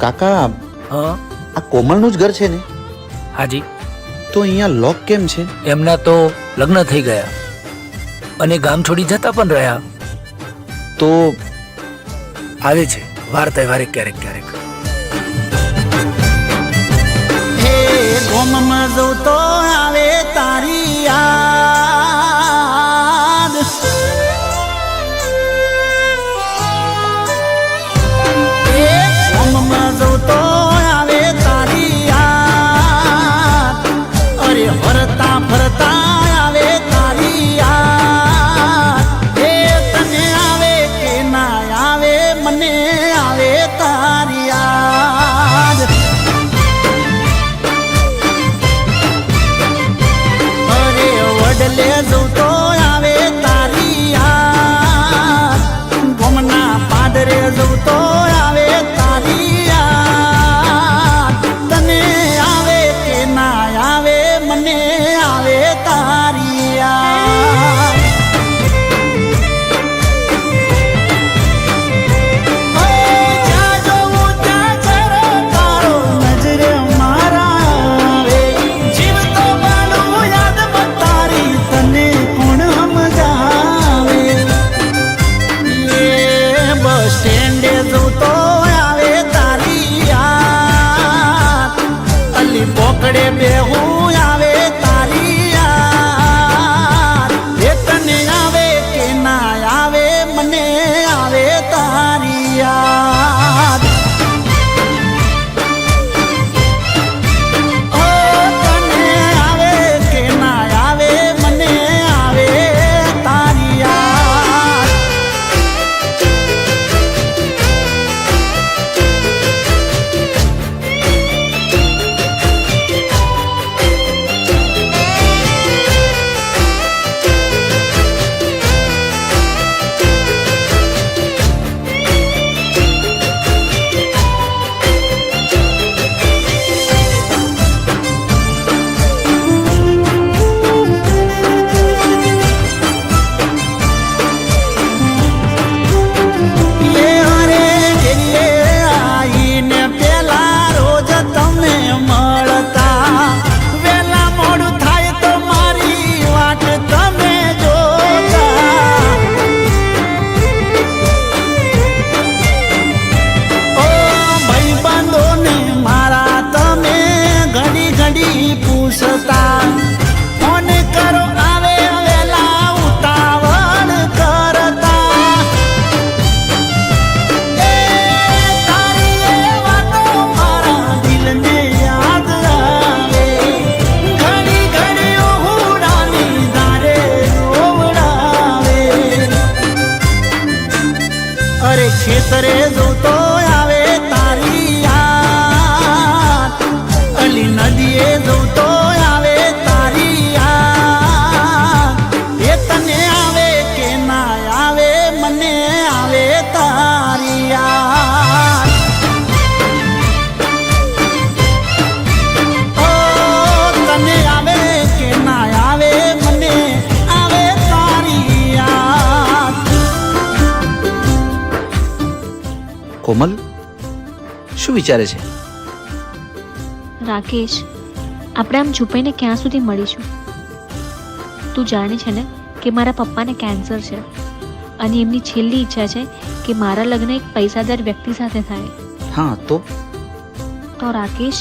કાકા, હા આ કોમલનું જ ઘર છે ને? હાજી. તો અહીંયા લોક કેમ છે? એમના તો લગ્ન થઈ ગયા અને ગામ છોડી જતા પણ રહ્યા. તો આવે છે વાર તહેવારે ક્યારેક ક્યારેક. હે ગોમમાં જઉં તો આવે તારી યાદ, હે ગોમમાં જઉં તો આવે તારી યાદ, અરે ફરતા ફરતા આવે તારી યાદ. હે તને આવે કે ના આવે, મને આવે તારી યાદ. અરે વડલે જઉં તો આવે તારી યાદ, ગોમના પાદરે જઉં તો આવે તારી યાદ. તને આવે કે ના આવે, મને આવે તારી યાદ. જ્યાં જોઉં ત્યાં ચરો તારો નજરે મારા આવે, જીવતો બાળું યાદમાં તારી, તને કોણ સમજાવે. એ બસ સ્ટેન્ડે જઉં તો આવે તારી યાદ, અલી પોકડે બેહું આવે તારી યાદ. એ તને આવે કે ના આવે, મને આવે તારી યાદ. ઓ તને આવે કે ના આવે, મને આવે તારી યાદ. એ હરે ગેલે આઈને પેલા રોજ તમે મળતા, વેલા મોડું થાય તો મારી વાટ તમે જોતા. ઓ ભાઈબંધોને મારા તમે ઘડી ઘડી પૂછતા, ફોન કરો આવે વેલા ઉતાવળ કરતા. એ તારી એ વાતો મારા દિલને યાદ આવે, ઘડી ઘડી ઉડાની ધારે રોવડાવે. અરે ખેતરે જઉં તો આવે તારી યાદ, અલી નદીએ જઉં તો આવે તારી યાદ. એ તને આવે કે ના આવે, મને આવે તારી યાદ. ઓ તને આવે કે ના આવે, મને આવે તારી યાદ. કોમલ શું વિચારે છે? રાકેશ, આપણે આમ છુપાઈને ક્યાં સુધી મળીશું? તું જાણે છે ને કે મારા પપ્પાને કેન્સર છે અને એમની છેલ્લી ઈચ્છા છે કે મારા લગ્ન એક પૈસાદાર વ્યક્તિ સાથે થાય. હા તો તો રાકેશ,